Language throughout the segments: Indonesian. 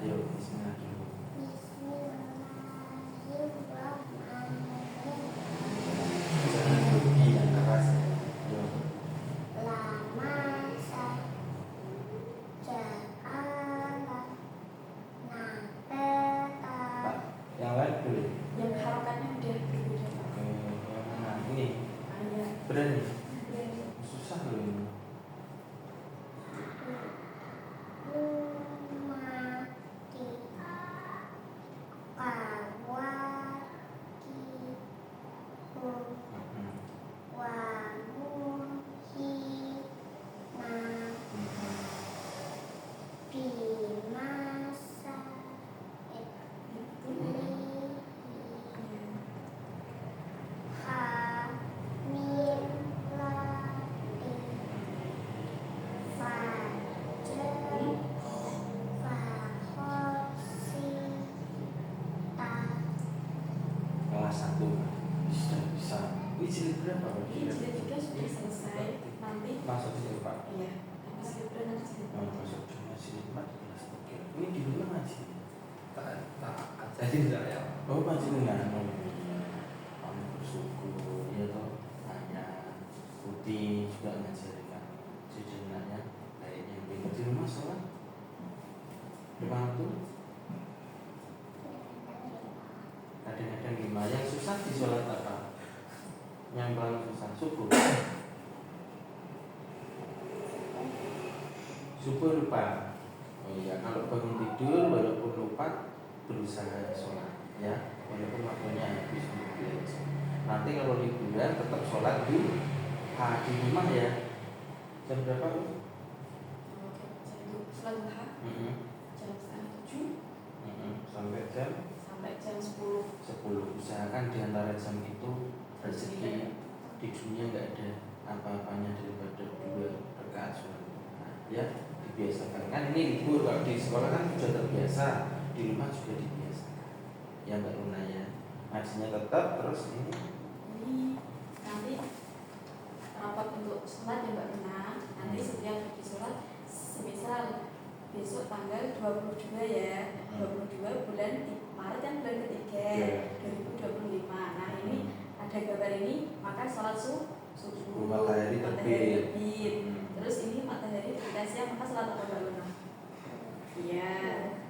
Yuk, bismillah dulu. Jangan rugi yang keras ya. Yuk. Lama saja'ala nabata. Yang lain boleh. Yang harapannya udah berbeda. Oke, yang mana? Ini. Ayat. Berani. Susah loh ini. Kelas 1 sudah bisa. Ini jilid berapa? Ini jilid 3 sudah selesai. Nanti Masuk jilid 4. iya, habis jilid 2 nanti jilid 4. Masuk jilid 4 kelas 3. Ini di rumah ngaji. Tak jadi saya. Oh, panjenengan. Kamu bersyukur ya toh. Banyak putih juga ngajarkan sejenaknya baiknya yang di rumah sholat. Depan tuh kadang-kadang gimana yang susah di sholat apa? Yang paling susah subuh. Subuh lupa. Oh iya, kalau bangun tidur walaupun lupa berusaha sholat ya, walaupun waktunya habis belajar. Nanti kalau liburan tetap sholat di rumah ya. Jam berapa Bu? Sholat duha jam 6:30 sampai jam 10. Usahakan di antara jam itu rezeki di dunia nggak ada apa-apanya daripada 2 rakaat sholat ya, dibiasakan. Kan ini libur, kalau di sekolah kan sudah terbiasa, di rumah juga dibiasakan ya Mbak Luna ya. Ngajinya tetap terus ini Nanti rapat untuk sholat ya Mbak Luna. Nanti setiap habis sholat, semisal besok tanggal 22 ya, 22 bulan Maret kan bulan ketiga 2025. Nah ini ada gambar ini, maka sholat subuh, matahari terbit. Terus ini matahari kita siang, maka sholat apa Mbak Luna? Iya,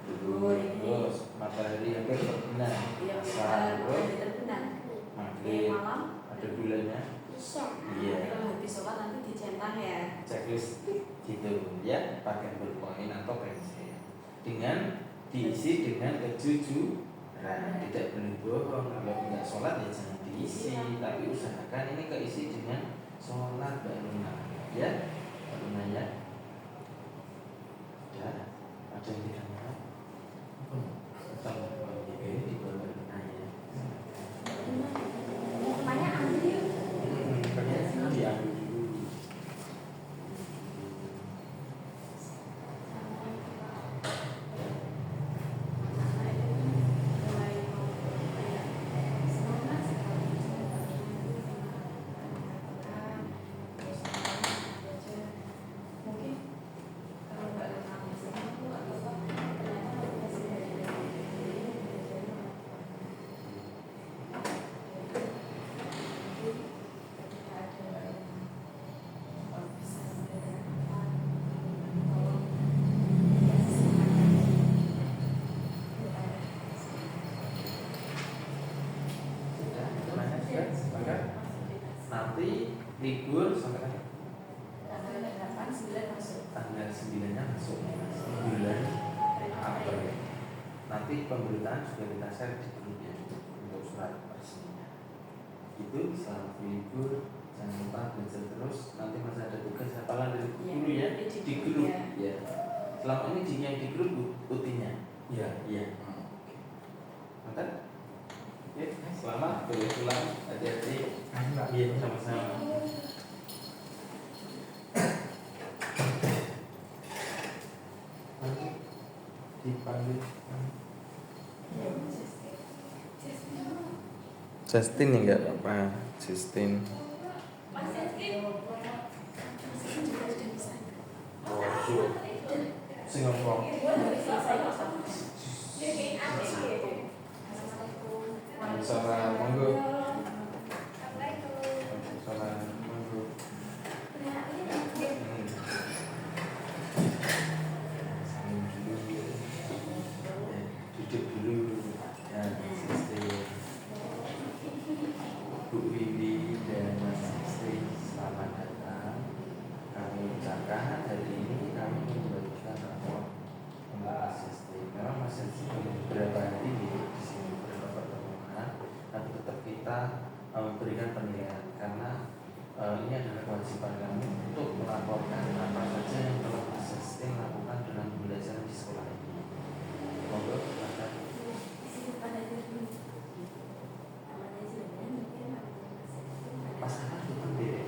ini terus matahari hampir terbenam. iya, Terus matahari terbenam. maghrib Malam ada bulannya. Iya. Nanti kalau habis sholat nanti dicentang ya. Checklist gitu ya, pakai berpoin atau pensil dengan diisi dengan kejujuran, tidak boleh bohong. Kalau nggak sholat ya jangan diisi, tapi usahakan ini keisi dengan sholat Mbak Luna ya, Mbak Luna ya. Ya, ada yang tidak mau? Ini di bawah Mbak Luna ya. Namanya ambil. Diambil dulu. Nanti libur sampai kapan? Tanggal 8, 9 masuk. Tanggal 9-nya masuk bulan April. Nanti pemberitaan juga kita share di grup ya untuk surat resminya. Itu selama libur jangan lupa belajar terus. Nanti masih ada tugas hafalan dari guru ya, di grup ya. Selama ini yang di grup utinya. Iya. Mantap. Oke, selamat boleh pulang. Hati-hati. Iya, sama-sama. Dipanggil Justin ya enggak apa Justin. Mas Justin juga sudah bisa. Oh, Sing ngomong. Salam, monggo. Salam, monggo. Salam dulu. Duduk dulu. Ya, Sister. Bu Wiwi dan Mas Istri, selamat datang. Kami ucapkan hari ini kami membagikan rapor untuk Mas Istri. Memang Mas Istri beberapa hari di sini beberapa pertemuan, tapi tetap kita memberikan penilaian karena ini adalah kewajiban kami untuk melaporkan apa saja yang telah Mas Istri lakukan dalam pembelajaran di sekolah ini. Monggo, silakan. Pas apa tuh Dek?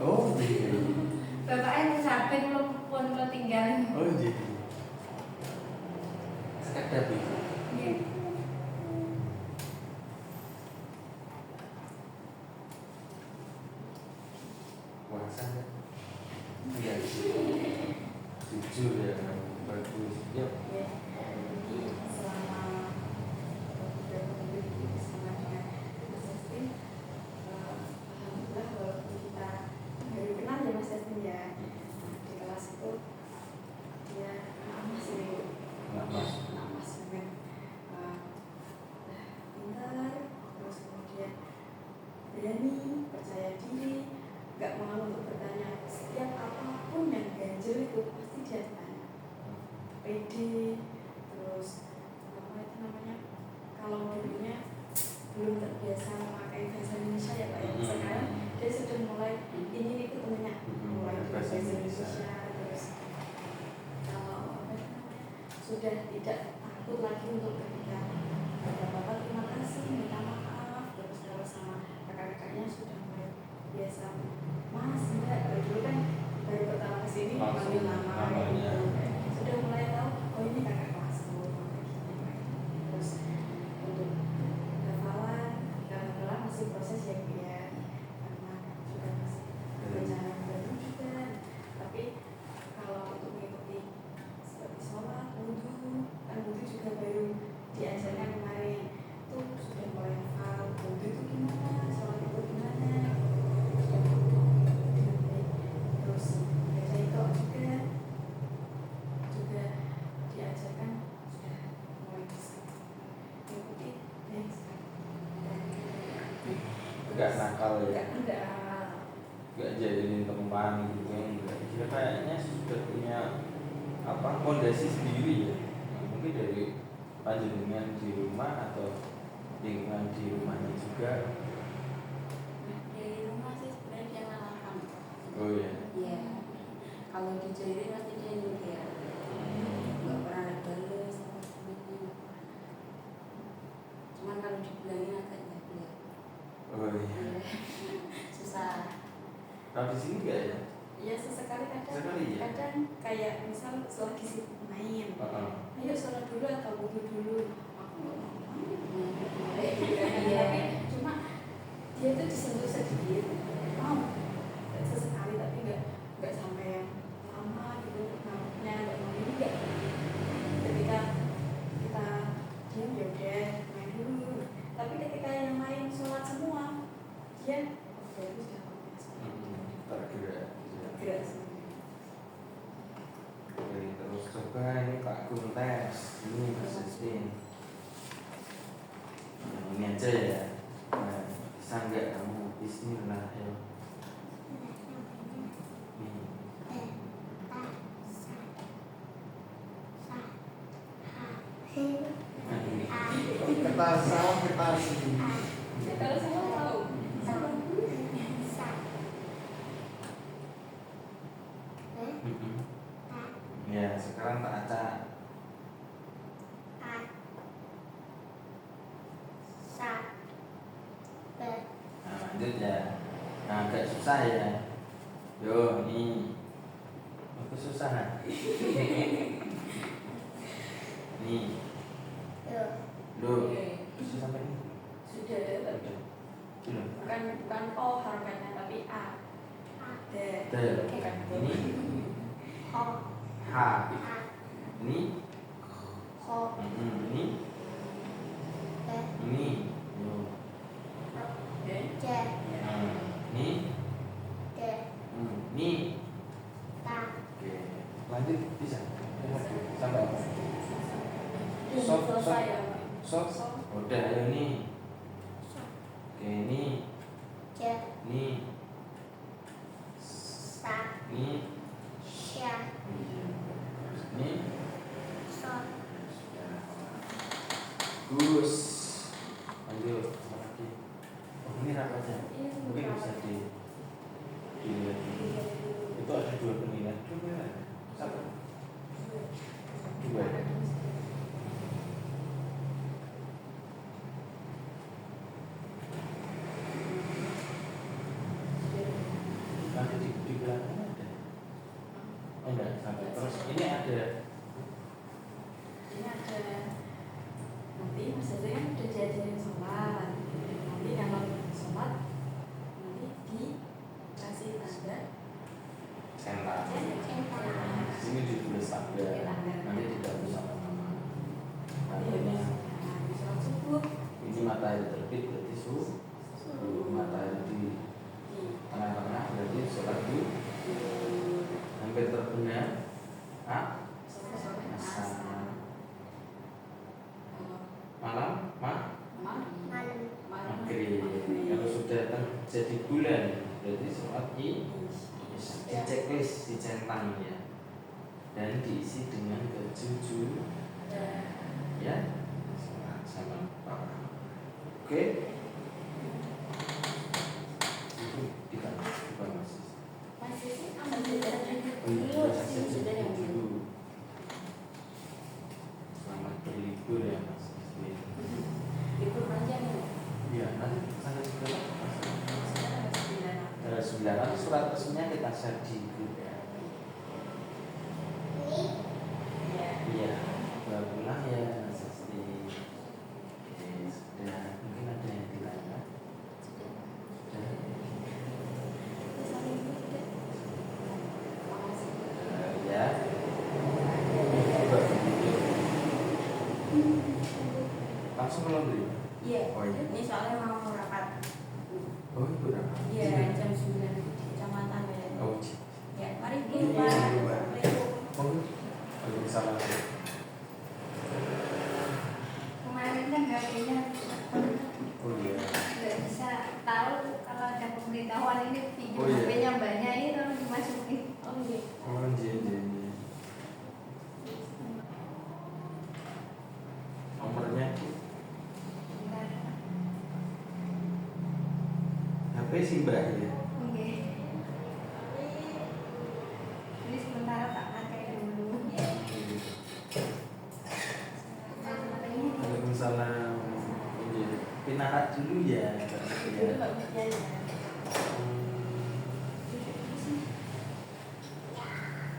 Oh, iya. Bapaknya sampai pun tinggal. Oh, jadi sekedar itu. Puasa kan? Iya. Jujur ya, bagus. Yuk. Jadi selama beberapa minggu bersama dengan Mas Estin, alhamdulillah walaupun kita baru kenal ya Mas Estin ya, di kelas itu dia anak mas ini, Anak mas. anak mas banget, pintar, terus kemudian berani, percaya diri, nggak malu untuk bertanya. Setiap apapun yang ganjil itu pasti dia tanya. PD, terus apa itu namanya, kalau dulunya belum terbiasa memakai bahasa Indonesia ya Pak ya, sekarang dia sudah mulai ini itu temennya mulai bahasa Indonesia, terus kalau apa itu namanya sudah tidak takut lagi untuk ketika ada bapak terima kasih minta maaf, terus kalau sama kakak-kakaknya sudah mulai biasa mas mbak. Kalau dulu kan baru pertama kesini panggil nama gitu, sudah mulai tahu oh ini kakak kelasku terus untuk hafalan karena masih proses ya karena sudah masih belajar baru juga, tapi kalau untuk mengikuti seperti sholat, wudhu kan wudhu juga baru diajarkan kemarin tuh sudah mulai hafal wudhu itu gimana, sholat itu gimana, sudah dengan baik. Terus baca itu juga diajarkan sudah mulai bisa mengikuti baik sekali. Enggak nakal ya. Enggak. Enggak jadiin teman gitu enggak. Dia kayaknya sudah punya apa fondasi sendiri ya. Nah, mungkin dari panjenengan di rumah atau lingkungan di rumahnya juga. Dari rumah sih sebenarnya dia ngalahkan. Oh ya. Iya. Kalau dijahilin pasti dia nurut ya. Nggak pernah ada balas sama semuanya. Cuman kalau dibilangin agak nyablak. Oh iya. Iya. Susah. Kalau di sini enggak ya? Ya sesekali kadang, Sekali ya? kadang kayak misal selagi sibuk main, Heeh. ayo sholat dulu atau wudhu dulu, aku nggak mau main. Iya. Tapi cuma dia tuh disentuh sedikit, mau sesekali tapi nggak sampai yang lama gitu, ngamuknya nggak mau ini nggak. Ketika kita diam ya udah main dulu, tapi ketika yang main sholat semua, dia bagus dah Tergerak. gerak semua. Oke, terus coba ini Pak Kuntes, ini Mas Estin. Nah, ini aja ya. Nah, bisa nggak kamu Bismillah ya? Nah, ini. Kertas sama kertas ini. Kalau semua tahu. Ya, sekarang tak acak. Nah, lanjut ya. Nah, agak susah ya. Yo, ini aku susah. Nih, lo susah sampai ini. Sudah ada tapi Belum. bukan O harokatnya tapi A. D. Tuh, Bukan ini O. H. H. A. Ini Ko. ini E. ini. Yo. C. Ini D. ini. Ta. Oke. Lanjut bisa. Sampai apa? Sok, selesai ya. Sok. Udah ayo nih. Oke, ini ini Sa. ini Sya. ini So. Gus. Lanjut apa lagi? Oh, ini apa aja? Mungkin bisa dilihat dulu. Itu ada 2 penilaian. Coba satu. 2. Nanti di belakang ada. Oh enggak, sampai. Terus ini ada Ini ada nanti Mas Zaza kan udah diajarin sholat. Nanti kalau sholat nanti dikasih tanda centang. Centang. Sini ditulis tanda. Nanti dihapus sama nama. Tandanya di sholat subuh ini matahari terbit berarti matahari di tengah-tengah berarti sholat di hampir terbenam. sore Masa malam Malam. maghrib. Kalau sudah terjadi bulan berarti sholat isya. Di checklist dicentang ya dan diisi dengan kejujuran ya sama Pak. Oke, itu tidak masih. masih sih tambah sudah Oh iya, sudah yang dulu. Selamat berlibur ya Mas. libur panjang ya. Iya, nanti tanggal 9 Sekarang 9 9 surat resminya kita share di grup ya. Ini. ya. Iya, udah pulang ya Mas Asti. Oke, sudah. Mungkin ada yang ditanya. Sudah. Ya. Langsung ke laundry. Iya. Oh iya. Ini soalnya mau rapat. Oh itu udah. Iya, jam 9 di kecamatan ya. Oh. Ya, mari Iya, dulu iya, Pak. iya. Mari. Oh. Waalaikumsalam. Kemarin kan HP-nya Oh iya. nggak bisa tahu kalau ada pemberitahuan ini pinjam Oh, iya. HP-nya banyak ini tolong dimasukin. Oh iya. Oh iya iya iya. Nomornya Bentar. HP sih Mbak ya. Oke. Ini sementara tak pakai dulu. Waalaikumsalam. Iya. Pinarak dulu ya. Dulu Mbak Mutia ya.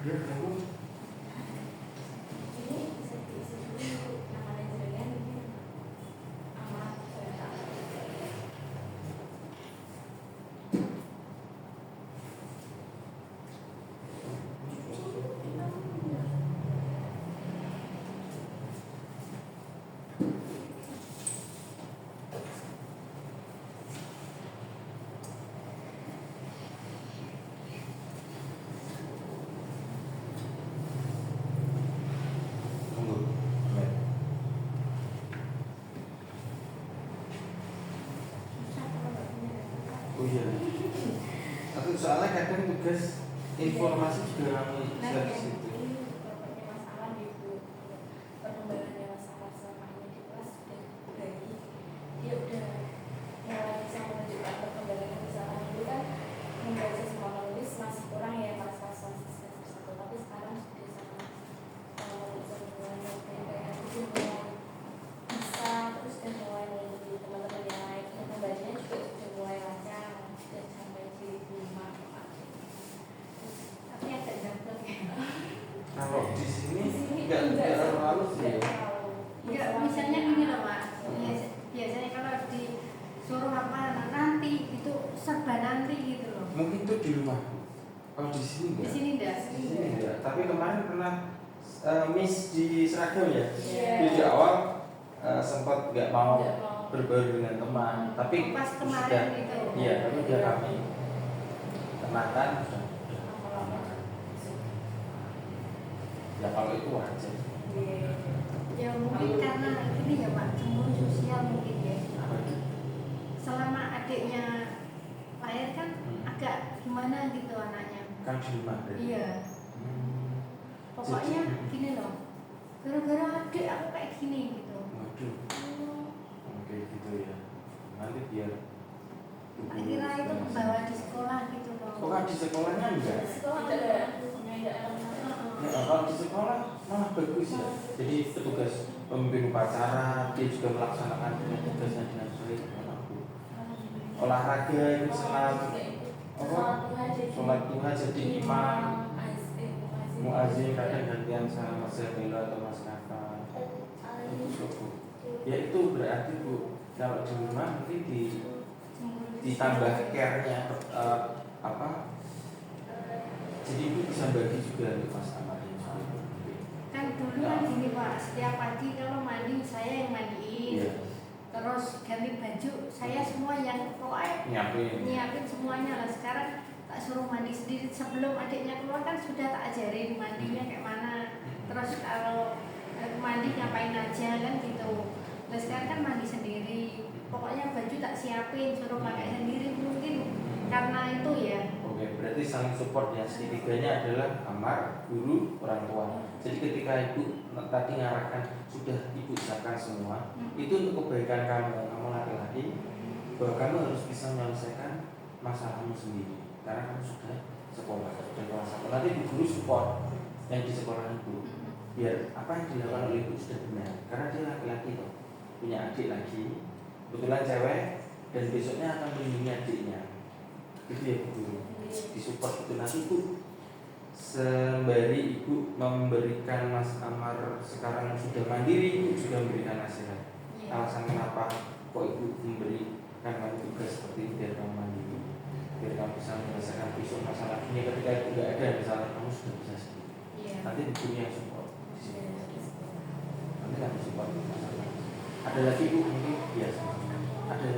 Ya, kamu Ini bisa diisi dulu nama dan sebagainya ini. Amat tunggu. Ya. susah kalau nggak punya data. Oh iya. Tapi soalnya kadang tugas informasi juga ramai Nah, dari yang situ. ini berbagai masalah di buku perkembangannya masalah selama ini di kelas sudah berbagi. Dia udah mulai bisa menunjukkan perkembangannya. Misalnya dulu kan membaca semua menulis masih kurang ya pas-pas semester 1, tapi sekarang sudah sangat bisa mulai kayak itu mulai bisa, terus udah mulai mengikuti teman-teman yang lain. Untuk membacanya juga sudah mulai lancar, sudah sampai jilid 5. Tapi agak gampang ya. Kalau di sini Di sini nggak terlalu halus ya. Ya, misalnya gini loh Pak. Biasanya kalau disuruh apa nanti itu serba nanti gitu loh. Mungkin itu di rumah. Kalau di sini Di enggak. sini enggak. Di sini enggak. Tapi kemarin pernah pernah miss di seragam ya. Iya. Jadi di awal sempat nggak mau Nggak mau. berbaur dengan teman, tapi Pas sudah, kemarin itu. iya, tapi udah kami kenakan sudah. Lama-lama. Ya kalau itu wajar. Iya. Ya mungkin karena ini ya Pak, cemburu sosial mungkin ya. Apa itu? Selama adiknya lahir kan agak gimana gitu anaknya. Kan di rumah berarti. Iya. Hmm. Pokoknya Jadi- gini loh. Gara-gara adik aku kayak gini gitu. Waduh, oke gitu ya. Nanti biar. Tak kira itu bawa di sekolah gitu loh. Oh kan di sekolahnya enggak? Sekolah ada punya Ya, kalau di sekolah malah bagus ya. Jadi petugas pemimpin upacara dia juga melaksanakan tugasnya dengan baik. Olahraga itu senam, sholat duha jadi imam, muazin kadang gantian sama Mas Belo atau Mas Kafa. Itu Bu. Ya itu berarti Bu, kalau di rumah nanti ditambah care-nya apa? Jadi ibu bisa bagi juga untuk Mas Amar ini. Kan dulu kan gini Pak, setiap pagi kalau mandi saya yang mandiin. Iya. Terus ganti baju saya semua yang pokoknya nyiapin semuanya lah. Sekarang tak suruh mandi sendiri, sebelum adiknya keluar kan sudah tak ajarin mandinya kayak mana. Terus kalau mandi ngapain aja kan gitu. Nah sekarang kan mandi sendiri, pokoknya baju tak siapin, suruh pakai sendiri. Mungkin karena itu ya. Oke, berarti saling support ya. Setiganya adalah Amar, guru, orang tua. Jadi ketika ibu tadi ngarahkan sudah ibu siapkan semua, itu untuk kebaikan kamu laki-laki, bahwa kamu harus bisa menyelesaikan masalahmu sendiri. Karena kamu sudah sekolah, sudah kelas 1. Nanti di guru support yang di sekolah ibu, biar apa yang dilakukan oleh ibu sudah benar. Karena dia laki-laki tuh, punya adik lagi, kebetulan cewek, dan besoknya akan melindungi adiknya. Itu ya bu guru, disupport itu. Nanti ibu sembari ibu memberikan Mas Amar sekarang sudah mandiri, ibu juga memberikan nasihat. Alasan kenapa kok ibu memberikan kamu tugas seperti ini, biar kamu mandiri, biar kamu bisa menyelesaikan besok masalah ini. Ketika ibu nggak ada misalnya, kamu sudah bisa sendiri. Nanti ibu yang support di sini. Nanti kamu support masalah. Ada lagi ibu mungkin biasa. Ada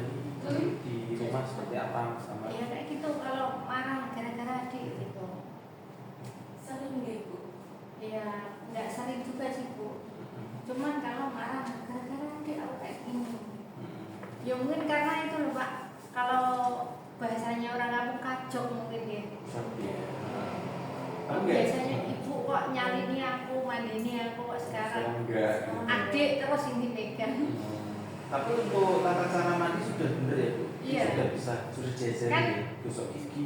lagi di rumah seperti apa Mas Amar? Ya kayak gitu kalau marah gara-gara adik gitu. Sering nggak ibu? Ya nggak sering juga sih Bu. Cuman kalau marah gara-gara adik aku kayak gini. Ya mungkin karena itu loh Pak. Kalau bahasanya orang kampung kacok mungkin ya. Biasanya ibu kok nyalini aku, mandini aku kok sekarang Enggak. adik terus ini pegang. Tapi untuk tata cara mandi sudah bener ya Bu? Iya. Sudah bisa, sudah diajarin Kan ya? Gosok gigi.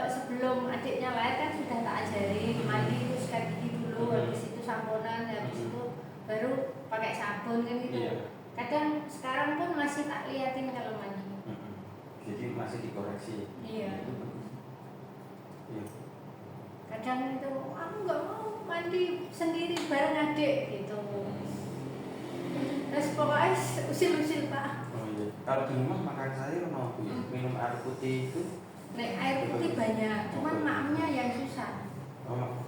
Sebelum adiknya lahir kan sudah tak ajarin mandi itu sikat gigi dulu, habis itu samponan, habis itu baru pakai sabun kan gitu. Iya. Kadang sekarang pun masih tak liatin kalau mandi. Jadi masih dikoreksi. Iya. Itu bagus. Iya. Kadang itu aku nggak mau mandi sendiri bareng adik gitu. Terus pokoknya usil-usil Pak. Oh iya. Kalau di rumah makan sayur mau Bu ya? Minum air putih itu? Nek air putih banyak, cuman maamnya yang susah. Oh.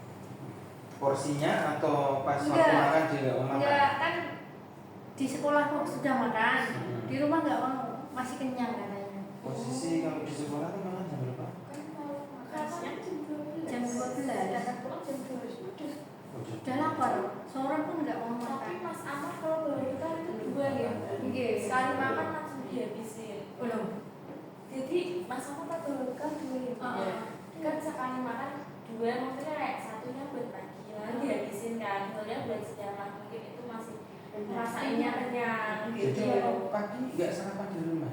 Porsinya atau pas waktu Enggak. makan dia nggak mau makan? Enggak kan di sekolah kok sudah makan, di rumah nggak mau, masih kenyang katanya. Posisi kalau di sekolah kan makan jam berapa? Kan kalau makan siang Jam 12. Dan pulang jam 12. Oh, jam Udah lapar, sore pun nggak mau Tapi makan. Mas Amar kalau baru kita itu dua ya. Nggih. Sekali makan langsung dihabisin. Belum. Jadi Mas Amar tak baru kan dua ya. Iya. Kan sekali makan dua, maksudnya kayak satunya buat pagi, lalu dihabisin kan. Soalnya buat sejarah mungkin itu masih rasainnya kenyang gitu. Jadi kalau pagi nggak sarapan di rumah?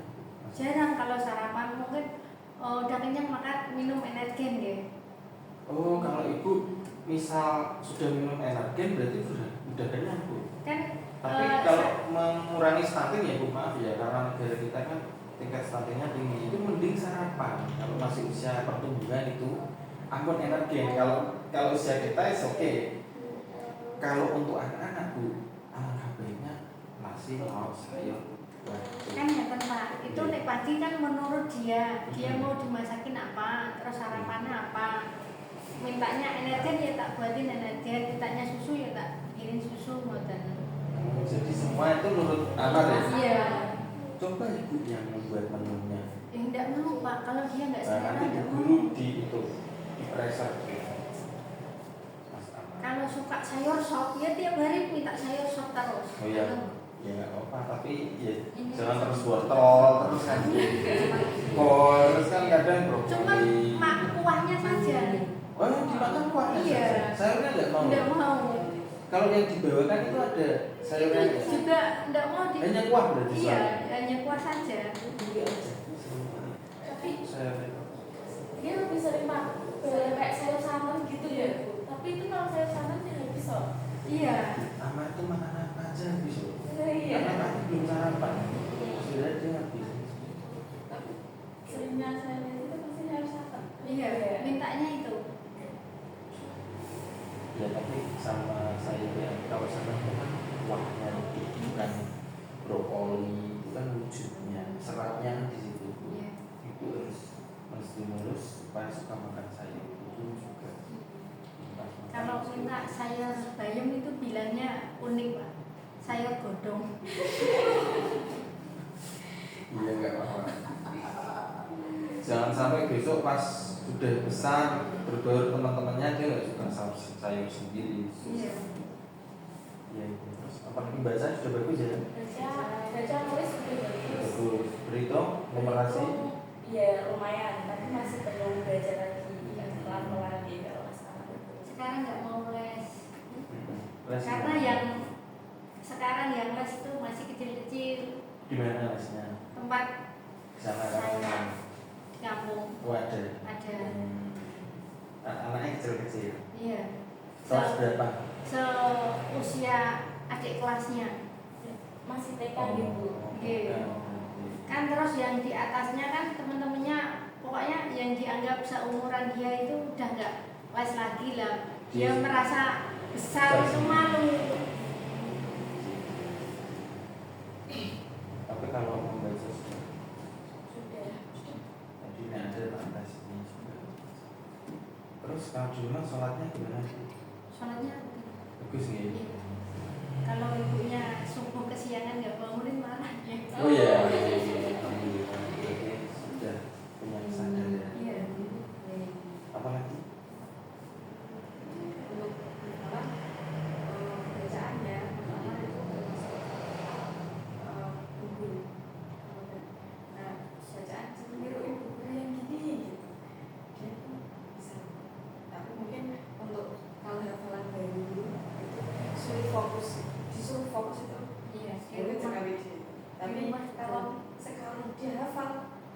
Jarang kalau sarapan mungkin udah kenyang makan minum energen ya. Oh, kalau ibu misal sudah minum energen berarti udah kenyang Bu. Kan Tapi kalau mengurangi stunting ya Bu, maaf ya, karena negara kita kan tingkat stuntingnya tinggi, itu mending sarapan. Kalau masih usia pertumbuhan itu ampun energen. Kalau usia kita oke. Kalau untuk anak-anak Bu, alangkah baiknya nasi, lauk, sayur. kan ya kan Pak, itu nek pagi kan menurut dia mau dimasakin apa, terus sarapannya apa. Mintanya energen ya tak buatin energen, mintanya itu menurut anak ya. Iya. Coba ibu yang membuat menunya. Enggak mau Pak, kalau dia nggak selera Nanti enggak mau. guru di itu di pressure. Mas Aman. Kalau suka sayur sop, ya tiap hari minta sayur sop terus. Oh iya, ya nggak apa-apa, tapi ya jangan terus wortel, terus kan kol, terus kan kadang Cuma brokoli. mak kuahnya saja. Oh yang dimakan kuahnya Iya. saja. Sayurnya nggak mau. Enggak mau. Kalau yang dibawakan itu ada sayurnya. Itu juga enggak mau di. Hanya kuah berarti. Iya, hanya kuah saja. Tapi Sayurnya. dia lebih sering pak kayak sayur santan gitu ya Bu. Tapi itu kalau sayur santan dia nggak bisa. Iya. Aman itu makan apa aja bisa. Iya. Karena tadi belum sarapan. Sudah dia habis. Tapi seringnya saya lihat itu pasti sayur santan. Iya, mintanya itu. Ya tapi sama sayur yang kalau sama itu kan kuahnya bukan brokoli, itu kan wujudnya, seratnya kan di situ. Iya. Itu harus menstimulus supaya suka makan sayur itu juga. Kalau minta sayur bayam itu bilangnya unik Pak. Sayur godong. Iya nggak apa-apa. Jangan sampai besok pas sudah besar berbaur teman-temannya dia nggak suka sayur sendiri. Iya. Ya itu. Terus apalagi baca sudah bagus ya. Baca nulis sudah bagus. Bagus. Berhitung, numerasi. Ya lumayan, tapi masih perlu belajar lagi pelan-pelan di kalau masalah itu. Sekarang nggak mau les. Les Karena di mana? yang sekarang yang les itu masih kecil-kecil. Di mana lesnya? Tempat Di sana saya kan. di kampung Oh ada. ada. Anaknya kecil-kecil. Iya. Kelas berapa? Seusia adik kelasnya. Masih TK gitu. Iya. Kan terus yang di atasnya kan teman-temannya pokoknya yang dianggap seumuran dia itu udah nggak les lagi lah. Dia Iya. merasa besar itu malu. Tapi kalau membaca sudah. Sudah. Jadi ini ada fantasinya juga. Terus kalau di rumah sholatnya gimana sih? Soalnya Bagus nggak? iya. Kalau ibunya subuh kesiangan nggak bangunin marah ya. Oh iya. Alhamdulillah. Jadi sudah punya kesadaran. Iya. Apa lagi? Untuk apa bacaannya pertama itu buku. Nah bacaan sendiri ibu yang gini gitu dia tuh bisa, tapi mungkin untuk kalau hafalan baru itu sulit fokus, disuruh fokus itu Iya. sulit sekali dia. Tapi Di rumah kalau sekali dia hafal,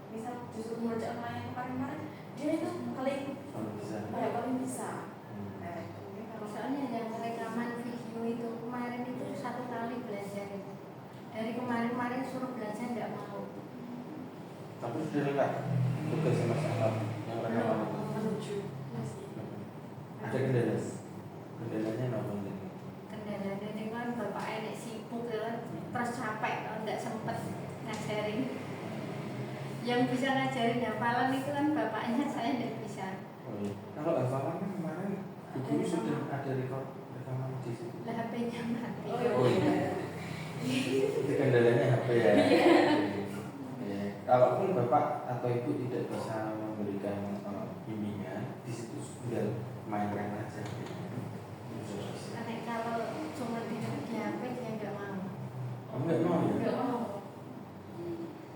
misal disuruh bacaan yang kemarin-kemarin dia itu paling Kalau bisa. paling bisa. Hmm. Nah, mungkin kalau Soalnya yang rekaman video itu kemarin itu 1 kali belajar itu. Dari kemarin-kemarin suruh belajar nggak mau. Tapi sudah lengkap tugasnya Mas Ahmad yang rekaman itu. menuju masih Ada kendala. Kendalanya apa nih? Kendalanya dengan bapak enek sibuk kan, terus capek kalau nggak sempet ngajarin. Yang bisa ngajarin hafalan itu kan bapaknya, saya nggak bisa. Oh iya. Kalau hafalan kan kemarin Bu Guru sudah ada rekaman di situ. Lah HP-nya mati. Oh iya. Itu kendalanya HP ya. Ya. Kalaupun bapak atau ibu tidak bisa memberikan bimbingan, di situ tinggal mainkan aja. Karena kalau cuma di HP dia nggak mau. Oh enggak mau ya? Nggak mau.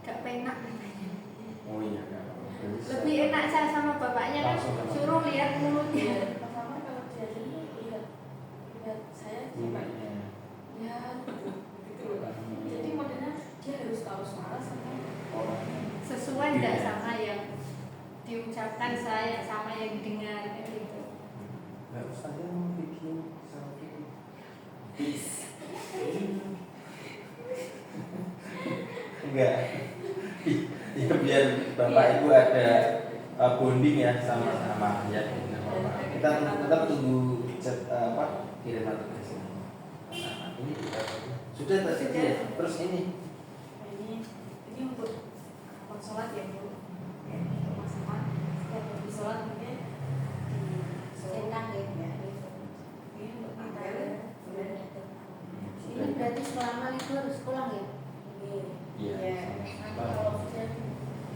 Nggak penak katanya. Oh iya enggak mau. Berarti Lebih enak saya sama bapaknya kan, Langsung sama. suruh lihat mulutnya. Pertama kalau dia dulu lihat saya minatnya. ya gitu loh. Jadi modelnya dia harus tahu suara sama Orang Sesuai nggak sama yang diucapkan saya sama yang didengar kayak gitu. nggak usah ya mau video selfie. Enggak. Ya biar bapak ibu ada bonding ya sama ya. Kita tetap tunggu chat kiriman tugasnya. Ini kita sudah tadi ya. Terus ini ini untuk sholat ya Bu. Untuk masalah setiap habis sholat mungkin Centang ya. ini untuk kita Ini berarti selama itu harus pulang ya? Iya. Ya, sama. nanti kalau sudah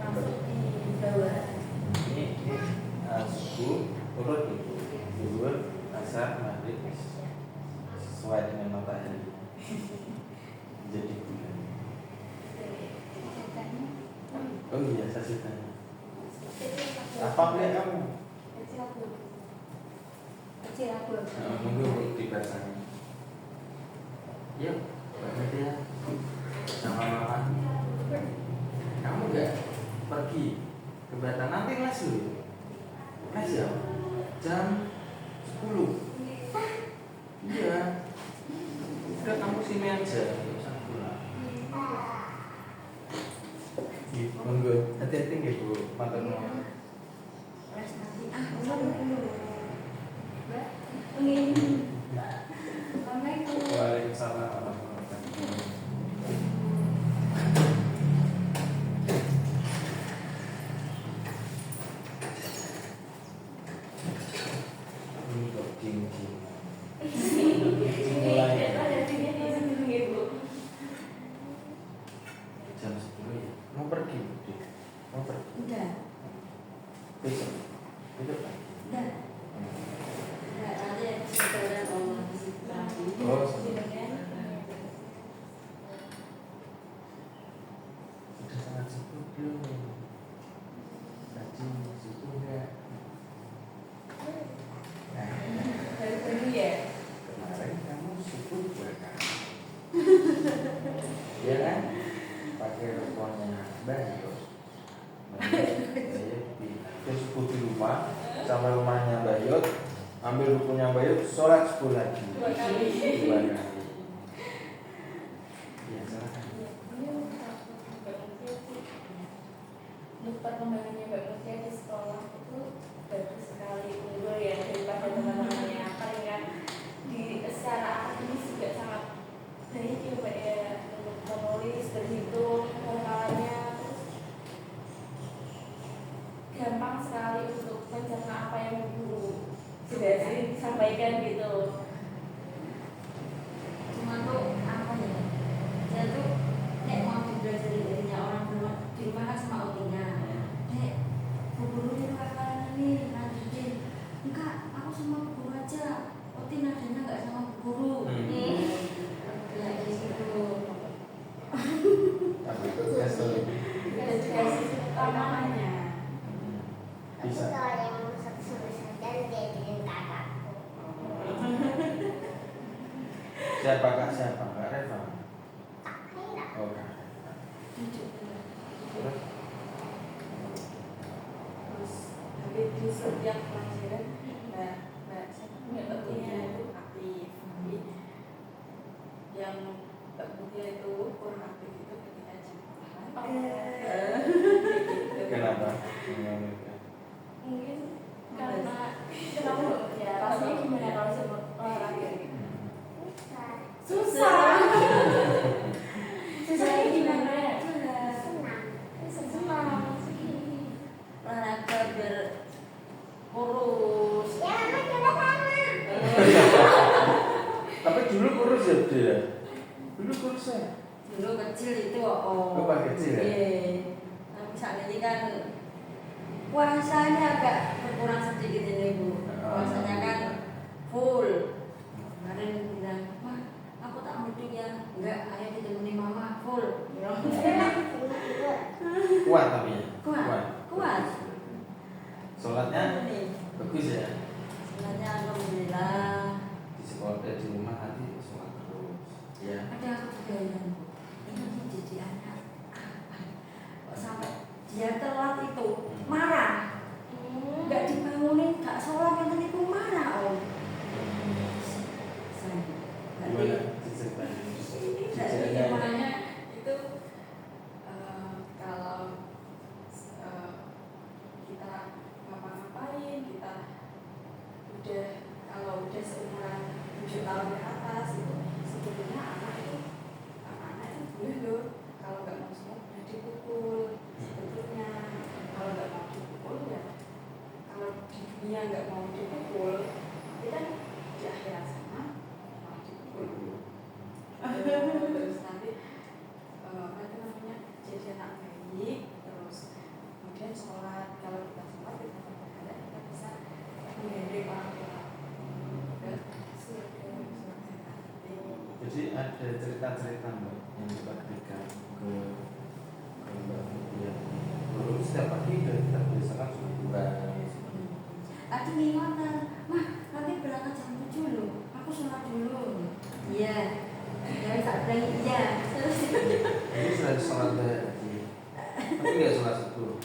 masuk di bawah Ini subuh turut itu zuhur, asar, maghrib sesuai dengan matahari. Jadi bulan. Oh iya, saya sih tanya. Apa punya kamu? Kecil aku. Monggo dipasang. Yuk, berarti ya. Sama mama. Kamu nggak pergi ke Batam nanti les dulu. Les ya? Jam 10. Iya. Udah kamu sini aja, nggak usah pulang. Monggo, hati-hati nggih Bu, matur nuwun. Les nanti. Waalaikumsalam warahmatullahi wabarakatuh. Ini kok jing-jing. Mulai jam 10 ya. Mau pergi, Bu? Mau pergi. Udah. Besok. Besok pagi. Udah. Nanti saudara mau masih lagi. Oh, Sudah kan? sudah sangat sibuk belum? Tadi sibuk enggak? Nah, baru ya. kemarin kamu sibuk bukan? Iya kan? Pakai teleponnya Bayu. Terus sibuk di rumah, sampai rumahnya Bayut, ambil bukunya Bayut, sholat subuh lagi. 2 kali. 2 kali. Ya, silakan. Untuk perkembangannya Mbak Mutia di sekolah itu bagus sekali, unggul ya daripada teman-temannya. Paling kan di secara akademis juga sangat baik ya Mbak ya, untuk menulis, berhitung, hafalannya, terus gampang sekali untuk mencerna apa yang guru sudah disampaikan gitu. Cuma tuh apa ya? Saya tuh nek mau belajar darinya orang di rumah kan sama otinya. Nek, bu guru ini kakalan ini lanjutin. Enggak, aku sama bu guru aja. Oti nadanya enggak sama bu guru. Ya gitu. Apa itu? Tes dulu. Dan juga sisi utamanya. Bisa. Tapi kalau yang suruh sadar dia jadi kakakku. Siapa kak siapa? Kak Reva. Kakak. Oh kak. Terus? Terus tapi di setiap pelajaran mbak Mutia itu aktif, tapi yang Mbak Mutia itu kurang aktif itu ketika jam Kenapa? mungkin karena kenapa Mbak Mutia rasanya gimana kalau sebut olahraga gitu? Susah gimana ya? Senang Olahraga biar kurus. Ya, memang juga sama. Tapi dulu kurus ya dia. Dulu kurus ya. Dulu kecil itu oh. Oh, pas kecil ya? Iya. Tapi saat ini kan puasanya agak berkurang sedikit ini Bu. Puasanya kan full. Kemarin bilang, "Wah, aku tak mudik ya." Enggak, ayo ditemani mama full. Kuat tapi. Kuat. Sholatnya Ini. bagus ya. Sebenarnya alhamdulillah. Di sekolah di rumah nanti sholat terus. Ya. Ada aku juga yang ini jadi anak kok sampai dia telat itu marah, nggak dibangunin, nggak sholat yang itu marah om. Gimana? Ceritanya. Ceritanya. Makanya itu kalau kita ngapa-ngapain, kita udah kalau udah seumuran 7 tahun ke atas itu sebetulnya anak-anak itu boleh loh kalau nggak mau semua boleh dipukul sebetulnya. Kalau nggak mau dipukul ya kalau di dunia nggak mau dipukul kita di akhirat sana mau dipukul terus nanti jadi ada cerita-cerita Mbak yang kita berikan ke Mbak Mutia. Dulu setiap pagi udah kita biasakan syukuran. Tadi ngingatan, mah nanti berangkat jam 7 loh, aku sholat dulu. Iya, jangan tak bilang iya. Terus Ini sudah sholat lagi, tapi nggak sholat subuh.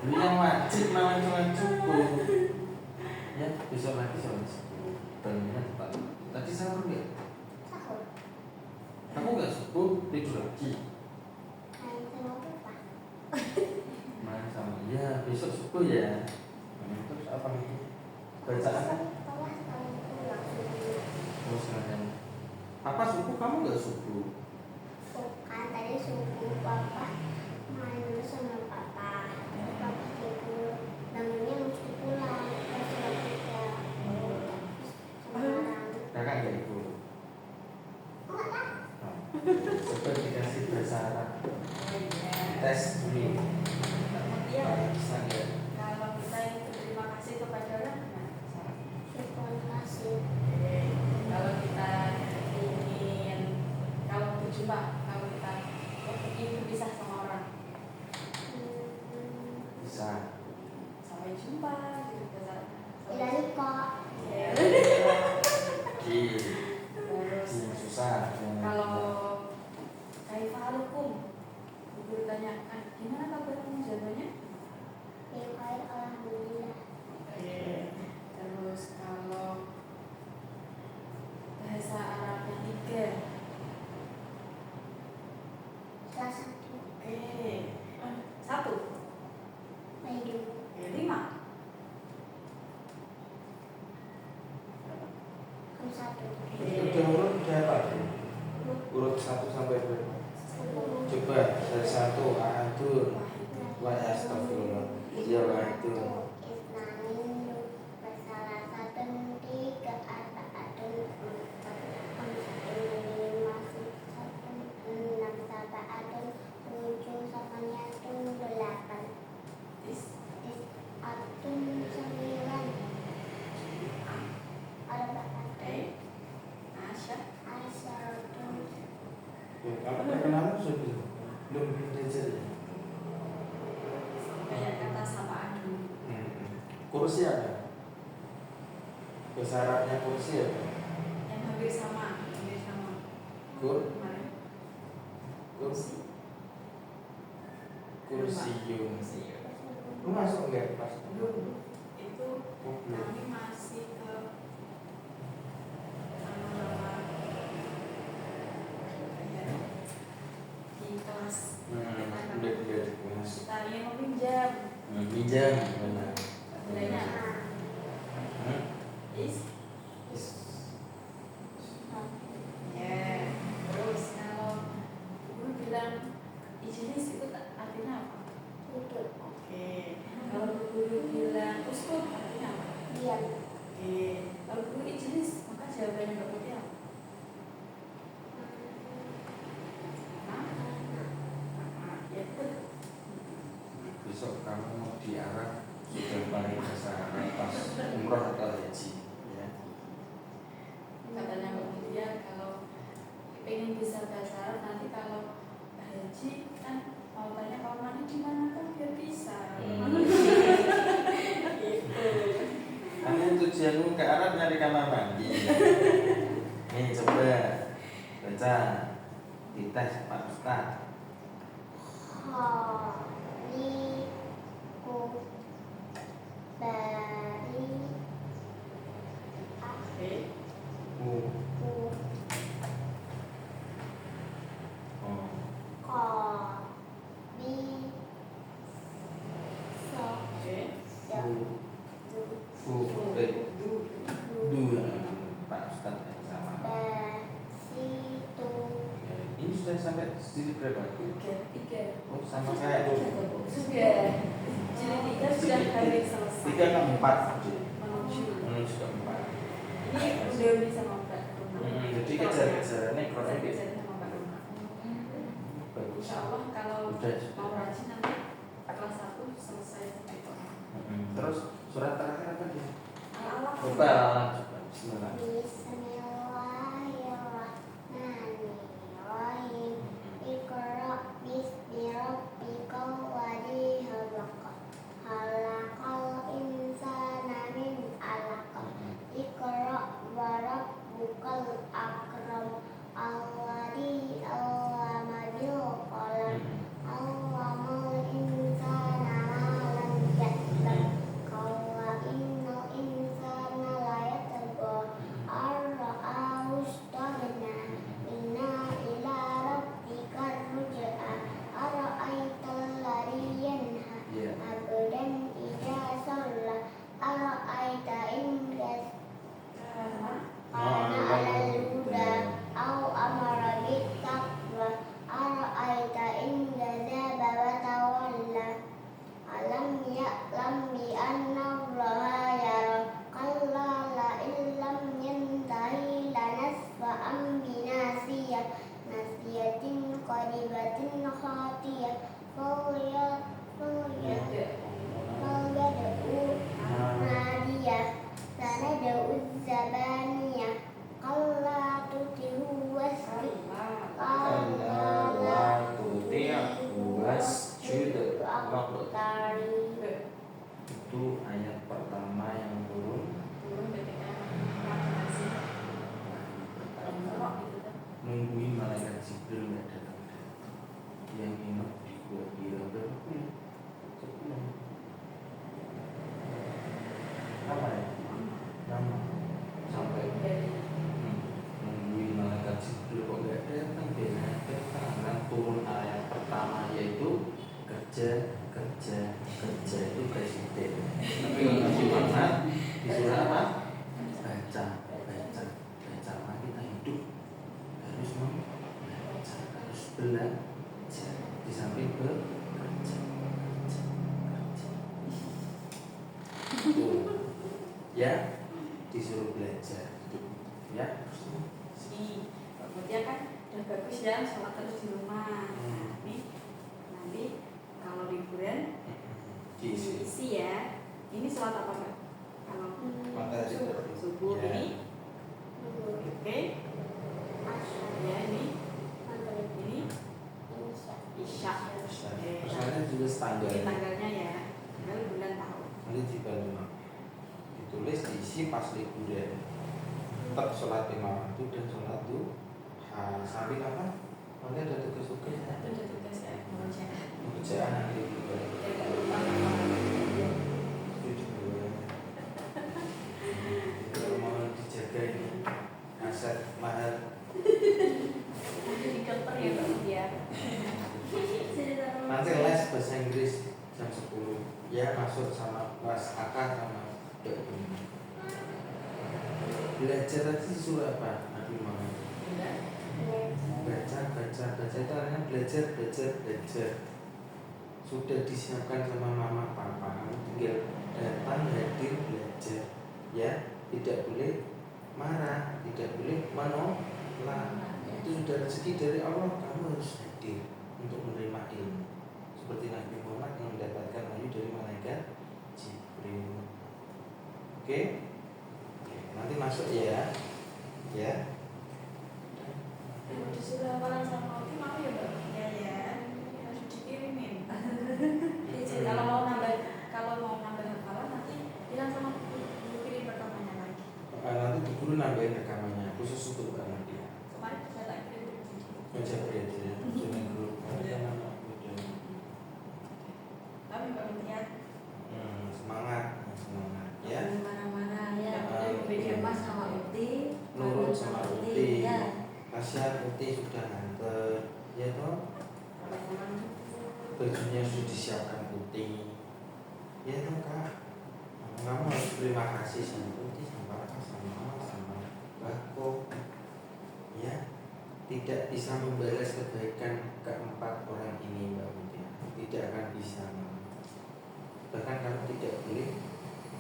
Ini yang wajib namanya sholat subuh. Ya besok lagi sholat subuh. Bangunnya tepat. Tadi sahur nggak? Sahur. Kamu nggak subuh tidur lagi? Sama papa. Main sama. Ya besok subuh ya. Terus apa nih? Bacaan? Papa sama pulang subuh. Terus kalian. Papa subuh, kamu nggak subuh? Kan tadi subuh papa main dulu sama papa. Terus papa tidur. Bangunnya mesti pulang. Terus sholat juga. Sekarang. Kakak nggak ikut. Oh, tak. Coba dikasih bahasa Arab. Tes dulu. Iya. Bisa nggak? Kalau kita ingin berterima kasih kepada orang, nah, Terima kasih. kalau kita ingin, kalau berjumpa, kalau kita ingin berpisah sama orang, Bisa. sampai jumpa gitu besar. Ilahi kok. Di. Terus Susah. kalau kaifalukum, guru tanyakan gimana kabarmu, jawabannya Baik, alhamdulillah. terus kalau bahasa Arab yang 3, Salah satu. oke, 1, Baik. 5, Kamu satu. Udah urut udah apa? Urut 1 sampai berapa? Coba dari 1 atur. Wa astagfirullah. Ya wa itu. Isnanin salah satu tiga arba'atun masih satu enam sab'atun 7 samaniatun 8 atun 9 arba'atun Asya, asyaratun. Kamu perkenalan sudah belum belajar ya? kayak kata sapaan dulu. Kursi ada? Bahasa Arabnya kursi apa? Yang hampir sama Kur? kemarin. Kursi? Kursium. Kursi. Lu masuk enggak pas? Belum. Itu Oh, belum. kami masih ke sama-sama di kelas. Udah di kelas. Kita ingin meminjam. Pinjam benar. Nilainya is ya. Terus kalau guru bilang ijinis itu artinya apa? Duduk. Oke. Kalau guru bilang uskut artinya apa? Diam. Oke. Kalau guru ijinis maka jawabannya Mbak Putih apa? Hah? Ya betul. Besok kamu mau di Arab sudah paling bahasa Arab pas umroh atau haji ya. Katanya Mbak Mutia kalau pengen bisa bahasa Arab nanti kalau haji kan mau tanya kalau mandi di mana kan biar bisa. Gitu. Kamu tujuanmu ke Arab nyari kamar mandi. Nih coba baca dites Pak Ustaz. Khaliqu bari Oke. Oh. qabi so Oke. ya Dua Pak Ustaz yang sama. basitu Ini sudah sampai sisi berapa? 3. Oh sama kayak Sudah. Jadi 3 sudah hampir selesai. 3 ke 4 Menuju. menuju ke 4. Ini udah bisa sama Mbak Rumah. Jadi kejar-kejarannya kurang lebih Kejar-kejaran sama Mbak Rumah. bagus. Insya Allah kalau Udah. mau rajin nanti kelas 1 selesai sampai itu. Terus surat terakhir apa dia? Ala-ala. Coba coba Bismillah. Bismillahirrahmanirrahim rabbukumul akram alladzi 'allama bil qalam 'allamal insana ma lam ya'lam qala innal insana la yatgha ar-ra'ahu istaghna inna ila rabbika ruj'a ara'aital ladzi yanha Ya. abdan idza shalla ara'aita in kana 'alal huda au amara bit taqwa ara'aita in kadzaba wa tawalla alam ya'lam bi anna allaha yara kalla la illam yantahi lanasfa'an binasiyah nasiyatin qaribatin khatiyah nadiyah sanada'u zabaniyah kalla tuti'hu Allah tuti'hu wasjud waqtari. Itu ayat pertama yang turun ketika vaksinasi rok gitu kan. nungguin malaikat Jibril nggak datang. Yang inap dibuat dia berapa bulan? Sebulan. Apa ya? Lama. Sampai nungguin malaikat Jibril kok nggak datang, dia datang. Turun ayat pertama yaitu kerja itu presiden. Tapi kalau semangat di surah apa? Baca. Maka kita hidup harus membaca, harus belajar. Di samping kerja. Tuh. Ya, disuruh belajar. Ya. Kemudian kan udah bagus ya sholat terus di rumah. Nah, nih nanti kalau liburan diisi ya. Ini sholat apa enggak? Kalau subuh Ya. ini, oke. Ya ini isya. Persoalannya juga standar. Ini tanggalnya ya, tanggal bulan tahun. Nanti juga ditulis diisi pas liburan. Tetap sholat lima waktu dan sholat duha. Sampai kapan? Nanti ada tugas-tugas. Ada tugas ya, Pekerjaan nanti juga. Jangan lupa. Kalau mau dijaga ini aset mahal. Nanti dikoper ya Mbak ya. Nanti les bahasa Inggris jam 10. Ya masuk sama kelas AK sama Dok ini. Belajar tadi disuruh apa? Nabi Muhammad. Baca itu artinya belajar. Sudah disiapkan sama mama papa, kamu tinggal datang hadir belajar. Ya, tidak boleh marah, tidak boleh menolak. Itu sudah rezeki dari Allah, kamu harus hadir untuk menerima ilmu. Seperti Nabi Muhammad yang mendapatkan wahyu dari malaikat Jibril. Oke? Nanti masuk ya. Ya. Disuruh hafalan sama Oki mau ya Mbak? Ya. Harus dikirimin. Kalau mau nambah hafalan nanti bilang sama guru kirim rekamannya lagi. Nanti guru nambahin rekamannya khusus untuk Mbak Nadia. Kemarin sudah tak kirim video. Baca belajar ya, jangan grup. Tapi Mbak Mutia Semangat ya. Mana-mana ya, Ah, beda Mas sama Uti, Nurut sama Uti. ya. Kasihan Uti sudah nganter, ya toh. Bajunya sudah disiapkan Uti, ya toh kak. Kamu harus terima kasih sama Uti, sama Raka, sama Bako. Ya, tidak bisa membalas kebaikan keempat orang ini Mbak Uti. Tidak akan bisa. Bahkan kamu tidak boleh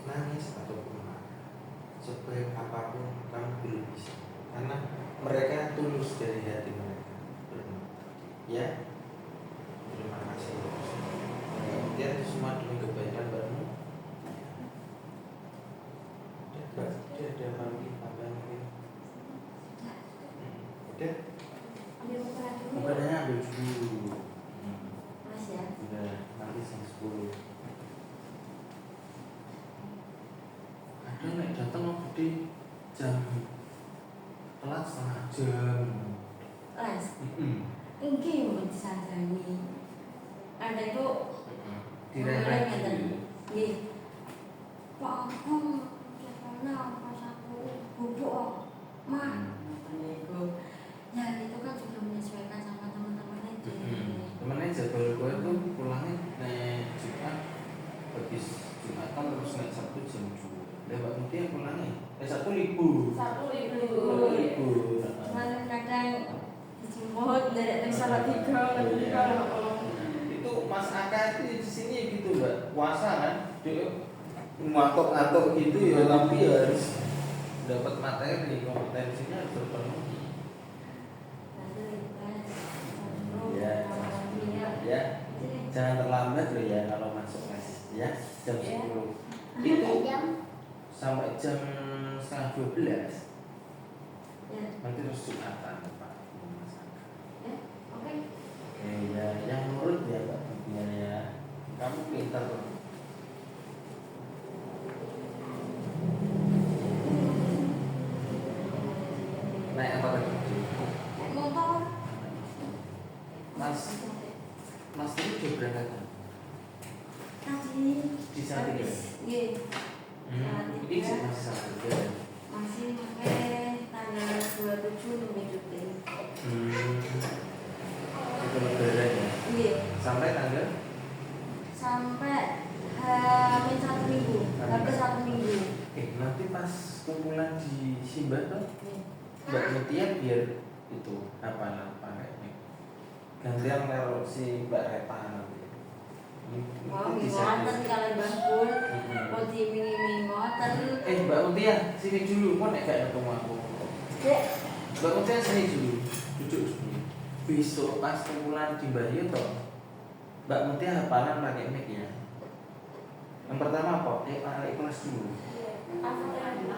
nangis ataupun marah. Sebaik apapun kamu belum bisa, karena mereka tulus dari hati mereka. Ya, terima kasih. Kemudian itu semua demi kebaikan Mbakmu. Udah ada lagi tambahan mungkin. Udah. Ambil ukuran dulu. Ukurannya ambil dulu. Mas ya. Udah nanti jam 10. Ada nek datang mau gede jam telat setengah jam. Les. Mm-mm. Engki mun disandani. Ada itu Diremeh ngeten. dulu. Nggih. Pak Agung karena pas aku bubuk mah niku. Ya itu kan juga menyesuaikan sama teman-teman aja. Temennya jadwal gue tuh pulangnya naik Jumat, habis Jumatan terus naik Sabtu jam 2. Lewat mungkin pulangnya Sabtu libur. Satu Libur. Cuman kadang dijemput dari salah tiga Itu Mas Aka itu di sini gitu mbak, puasa kan, dia ngantuk gitu ya, tapi harus dapat materi, kompetensinya harus terpenuhi. Ya, jangan terlambat loh ya kalau masuk les ya, jam 10 itu sampai jam setengah 12 nanti terus Jumatan Pak. Oke ya, yang nurut ya Pak ya, kamu pintar loh. Naik apa tadi? motor. Mas ini udah berangkat Tadi di saat ini? Nggih. Ini masih sama juga. Masih pakai tanggal 27 Mei cuti. Itu lebaran ya? Iya. Sampai tanggal? Sampai hamin 1 minggu. Hampir 1 minggu. Nanti pas kumpulan di Simba tuh Mbak Mutia biar itu apa kayaknya gantian kalau si Mbak Reta nanti. Oh, ngoten kalau Bangkul. Mau dimingi-mingi ngoten. Mbak Mutia sini dulu, kok nek gak ketemu aku. Dek, Mbak Mutia sini dulu, duduk dulu. Besok pas kumpulan di Bayu toh Mbak Mutia hafalan pakai mic ya. Yang pertama apa? Anak kelas dulu.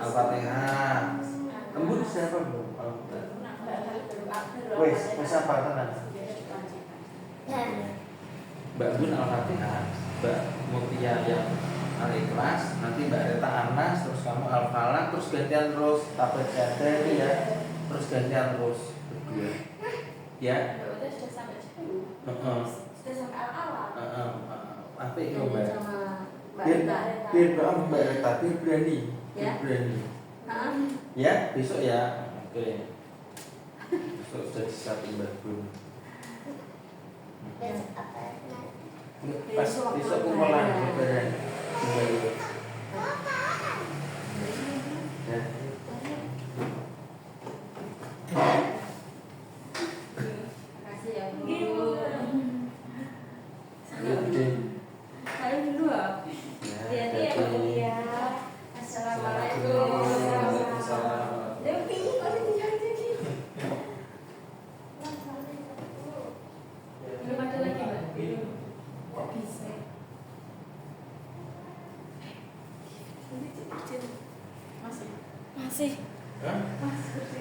Al-Fatihah. Embun siapa bu? Wes apa tenang. Mbak Bun Al-Fatihah, Mbak Mutia yang Al-Ikhlas, nanti Mbak Reta Anas, terus kamu Al-Falaq, terus gantian terus tabet jada itu ya, terus gantian terus berdua. Ya. Sudah sampai sudah sampai al-alam. Apa itu Mbak? sama Mbak Biar Rita. Mbak Reta biar berani, Ya. berani. Ya besok ya, oke. Besok sudah disiapin Mbak Bun. Pas besok kumpulan lebaran kembali. Ya. Makasih ya Bu. Kalian dulu ya. Hati-hati ya Bu ya. Assalamualaikum. Devi, kok tinggal jadi? Belum ada lagi Mbak? Kok bisa? Masih. Hah? Masih.